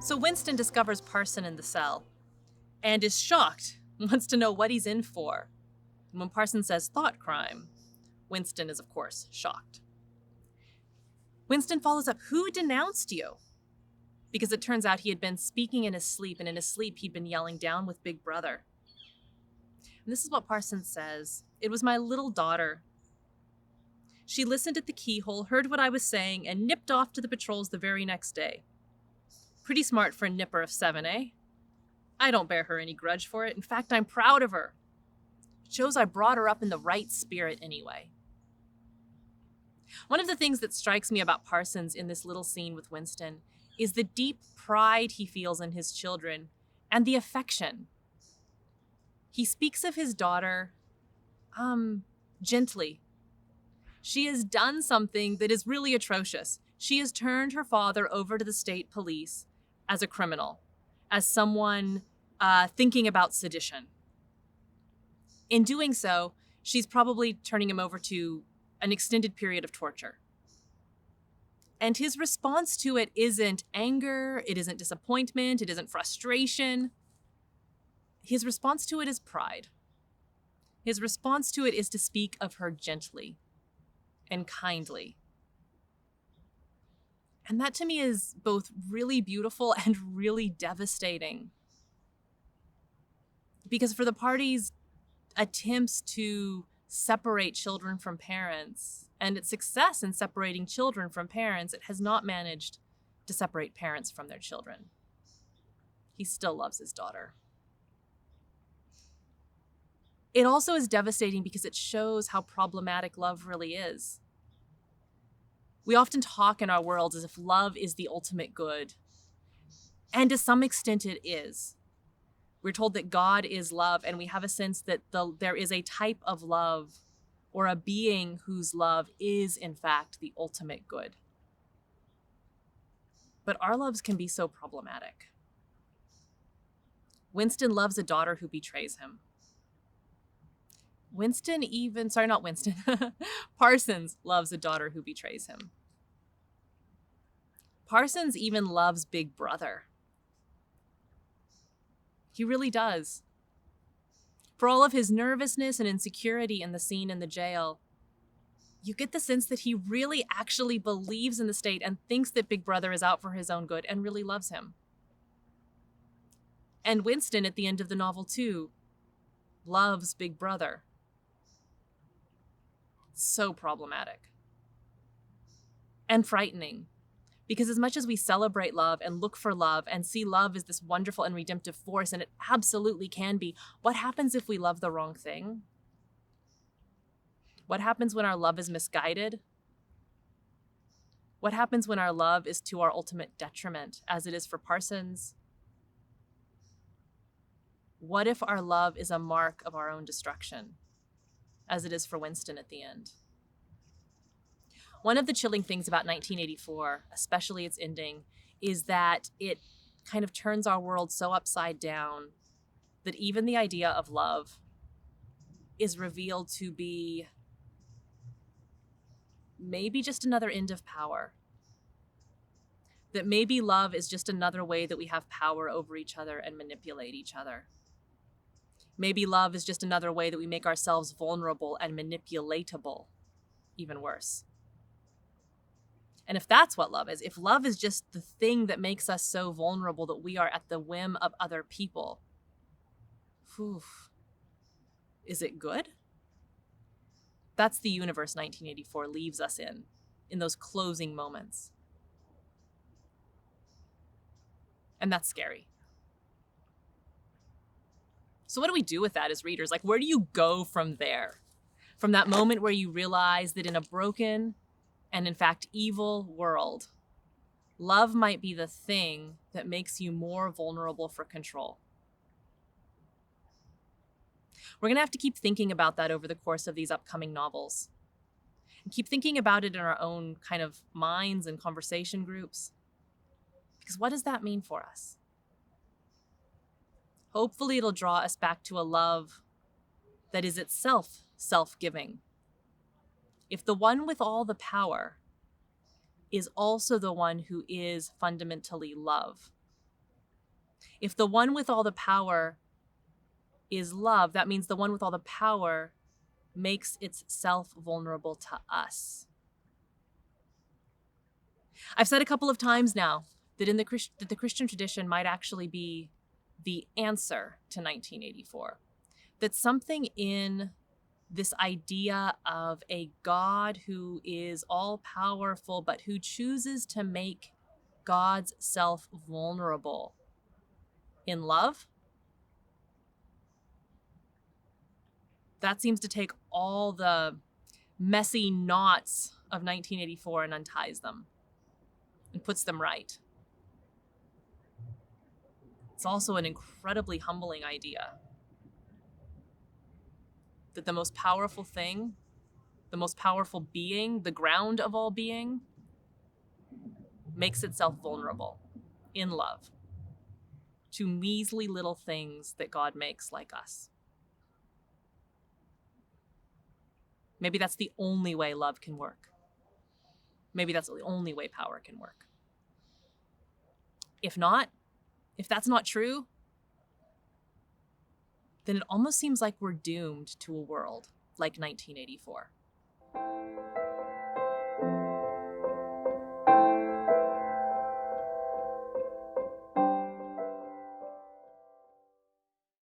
So Winston discovers Parson in the cell and is shocked, wants to know what he's in for. And when Parson says thought crime, Winston is, of course, shocked. Winston follows up, "Who denounced you?" Because it turns out he had been speaking in his sleep, and in his sleep he'd been yelling down with Big Brother. And this is what Parson says. "It was my little daughter. She listened at the keyhole, heard what I was saying, and nipped off to the patrols the very next day. Pretty smart for a nipper of 7, eh? I don't bear her any grudge for it. In fact, I'm proud of her. It shows I brought her up in the right spirit anyway." One of the things that strikes me about Parsons in this little scene with Winston is the deep pride he feels in his children and the affection. He speaks of his daughter, gently. She has done something that is really atrocious. She has turned her father over to the state police as a criminal, as someone thinking about sedition. In doing so, she's probably turning him over to an extended period of torture. And his response to it isn't anger, it isn't disappointment, it isn't frustration. His response to it is pride. His response to it is to speak of her gently and kindly. And that to me is both really beautiful and really devastating. Because for the party's attempts to separate children from parents, and its success in separating children from parents, it has not managed to separate parents from their children. He still loves his daughter. It also is devastating because it shows how problematic love really is. We often talk in our world as if love is the ultimate good. And to some extent it is. We're told that God is love, and we have a sense that there is a type of love or a being whose love is, in fact, the ultimate good. But our loves can be so problematic. Winston loves a daughter who betrays him. Parsons loves a daughter who betrays him. Parsons even loves Big Brother. He really does. For all of his nervousness and insecurity in the scene in the jail, you get the sense that he really actually believes in the state and thinks that Big Brother is out for his own good and really loves him. And Winston, at the end of the novel too, loves Big Brother. So problematic. And frightening. Because as much as we celebrate love and look for love and see love as this wonderful and redemptive force, and it absolutely can be, what happens if we love the wrong thing? What happens when our love is misguided? What happens when our love is to our ultimate detriment, as it is for Parsons? What if our love is a mark of our own destruction, as it is for Winston at the end? One of the chilling things about 1984, especially its ending, is that it kind of turns our world so upside down that even the idea of love is revealed to be maybe just another end of power. That maybe love is just another way that we have power over each other and manipulate each other. Maybe love is just another way that we make ourselves vulnerable and manipulatable, even worse. And if that's what love is, if love is just the thing that makes us so vulnerable that we are at the whim of other people, is it good? That's the universe 1984 leaves us in those closing moments. And that's scary. So what do we do with that as readers? Like, where do you go from there? From that moment where you realize that in a broken and in fact evil world, love might be the thing that makes you more vulnerable for control. We're going to have to keep thinking about that over the course of these upcoming novels. And keep thinking about it in our own kind of minds and conversation groups. Because what does that mean for us? Hopefully it'll draw us back to a love that is itself self-giving. If the one with all the power is also the one who is fundamentally love, If the one with all the power is love, that means the one with all the power makes itself vulnerable to us. I've said a couple of times now that that the Christian tradition might actually be the answer to 1984. That something in this idea of a God who is all powerful, but who chooses to make God's self vulnerable in love, that seems to take all the messy knots of 1984 and unties them and puts them right. It's also an incredibly humbling idea that the most powerful thing, the most powerful being, the ground of all being, makes itself vulnerable in love to measly little things that God makes like us. Maybe that's the only way love can work. Maybe that's the only way power can work. If not, if that's not true, then it almost seems like we're doomed to a world like 1984.